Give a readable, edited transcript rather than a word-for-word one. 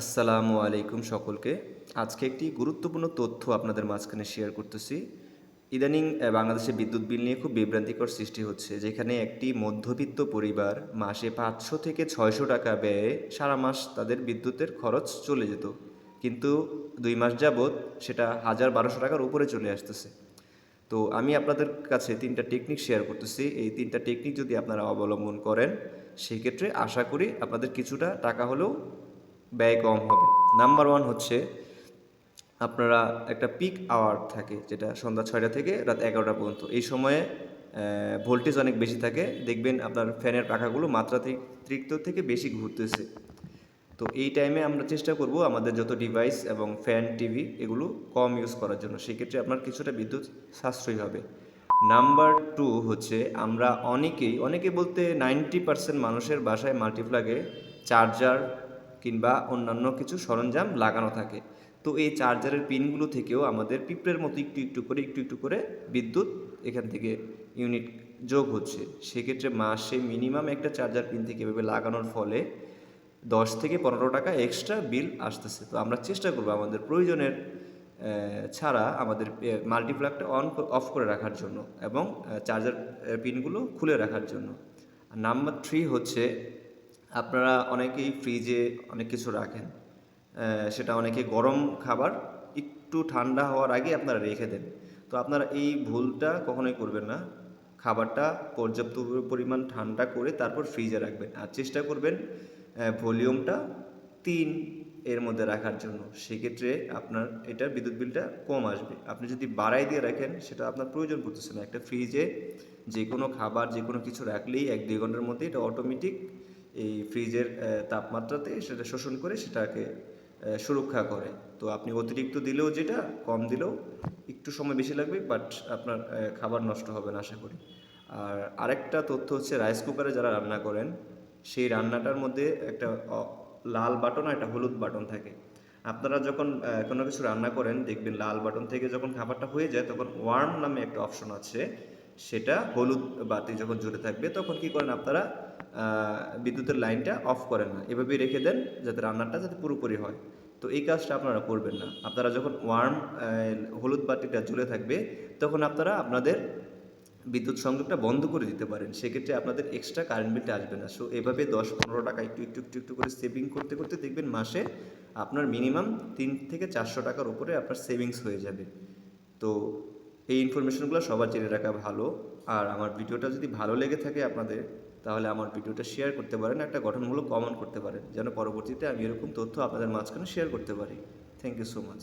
আসসালামু আলাইকুম সকলকে। আজকে একটি গুরুত্বপূর্ণ তথ্য আপনাদের মাঝখানে শেয়ার করতেছি। ইদানিং বাংলাদেশে বিদ্যুৎ বিল নিয়ে খুব বিভ্রান্তিকর সৃষ্টি হচ্ছে, যেখানে একটি মধ্যবিত্ত পরিবার মাসে ৫০০ থেকে ৬০০ টাকা ব্যয়ে সারা মাস তাদের বিদ্যুতের খরচ চলে যেত। কিন্তু ২ মাস যাবৎ সেটা ১,০০০-১,২০০ টাকার উপরে চলে আসতেছে। তো আমি আপনাদের কাছে ৩টা টেকনিক শেয়ার করতেছি। এই ৩টা টেকনিক যদি আপনারা অবলম্বন করেন, সেক্ষেত্রে আশা করি আপনাদের কিছুটা টাকা হলেও ব্যয় কম হবে। নাম্বার 1 হচ্ছে, আপনারা একটা পিক আওয়ার থাকে, যেটা সন্ধ্যা ৬টা থেকে রাত ১১টা পর্যন্ত। এই সময়ে ভোল্টেজ অনেক বেশি থাকে, দেখবেন আপনার ফ্যানের পাখাগুলো মাত্রাতিরিক্ত থেকে বেশি ঘুরতেছে। তো এই টাইমে আমরা চেষ্টা করব আমাদের যত ডিভাইস এবং ফ্যান, টিভি এগুলো কম ইউজ করার জন্য। সেক্ষেত্রে আপনার কিছুটা বিদ্যুৎ সাশ্রয়ী হবে। নাম্বার 2 হচ্ছে, আমরা অনেকে বলতে 90% মানুষের বাসায় মাল্টিপ্লাগে চার্জার কিংবা অন্যান্য কিছু সরঞ্জাম লাগানো থাকে। তো এই চার্জারের পিনগুলো থেকেও আমাদের পিঁপড়ের মতো একটু একটু করে বিদ্যুৎ এখান থেকে ইউনিট যোগ হচ্ছে। সেক্ষেত্রে মাসে মিনিমাম একটা চার্জার পিন থেকে এভাবে লাগানোর ফলে ১০ থেকে ১৫ টাকা এক্সট্রা বিল আসতেছে। তো আমরা চেষ্টা করব আমাদের প্রয়োজনের ছাড়া আমাদের মাল্টিপ্লাগটা অফ করে রাখার জন্য, এবং চার্জার পিনগুলো খুলে রাখার জন্য। আর নাম্বার 3 হচ্ছে, আপনারা অনেকেই ফ্রিজে অনেক কিছু রাখেন, সেটা অনেকে গরম খাবার একটু ঠান্ডা হওয়ার আগে আপনারা রেখে দেন। তো আপনারা এই ভুলটা কখনোই করবেন না। খাবারটা পর্যাপ্ত পরিমাণ ঠান্ডা করে তারপর ফ্রিজে রাখবেন, আর চেষ্টা করবেন ভলিউমটা ৩ এর মধ্যে রাখার জন্য। সেক্ষেত্রে আপনার এটার বিদ্যুৎ বিলটা কম আসবে। আপনি যদি বাড়াই দিয়ে রাখেন, সেটা আপনার প্রয়োজন পড়তেছে না। একটা ফ্রিজে যে কোনো খাবার, যে কোনো কিছু রাখলেই ১-২ ঘন্টার মধ্যে এটা অটোমেটিক এই ফ্রিজের তাপমাত্রাতে সেটা শোষণ করে সেটাকে সুরক্ষা করে। তো আপনি অতিরিক্ত দিলেও, যেটা কম দিলেও একটু সময় বেশি লাগবে, বাট আপনার খাবার নষ্ট হবে না আশা করি। আর আরেকটা তথ্য হচ্ছে, রাইস কুকারে যারা রান্না করেন, সেই রান্নাটার মধ্যে একটা লাল বাটন আর একটা হলুদ বাটন থাকে। আপনারা যখন কোনো কিছু রান্না করেন, দেখবেন লাল বাটন থেকে যখন খাবারটা হয়ে যায়, তখন ওয়ার্ম নামে একটা অপশন আছে, সেটা হলুদ বাতি যখন জ্বলে থাকবে, তখন কি করেন আপনারা বিদ্যুতের লাইনটা অফ করেন না, এভাবেই রেখে দেন যাতে রান্নাটা যাতে পুরোপুরি হয়। তো এই কাজটা আপনারা করবেন না। আপনারা যখন ওয়ার্ম হলুদ বাতিটা জ্বলে থাকবে, তখন আপনারা আপনাদের বিদ্যুৎ সংযোগটা বন্ধ করে দিতে পারেন। সেক্ষেত্রে আপনাদের এক্সট্রা কারেন্ট বিলটা আসবে না। সো এভাবে ১০-১৫ টাকা একটু করে সেভিং করতে করতে দেখবেন মাসে আপনার মিনিমাম ৩ থেকে ৪০০ টাকার উপরে আপনার সেভিংস হয়ে যাবে। তো এই ইনফরমেশনগুলো সবার জেনে রাখা ভালো। আর আমার ভিডিওটা যদি ভালো লেগে থাকে আপনাদের, তাহলে আমার ভিডিওটা শেয়ার করতে পারেন, একটা গঠনমূলক কমেন্ট করতে পারেন, যেন পরবর্তীতে আমি এরকম তথ্য আপনাদের মাঝখানে শেয়ার করতে পারি। Thank you so much.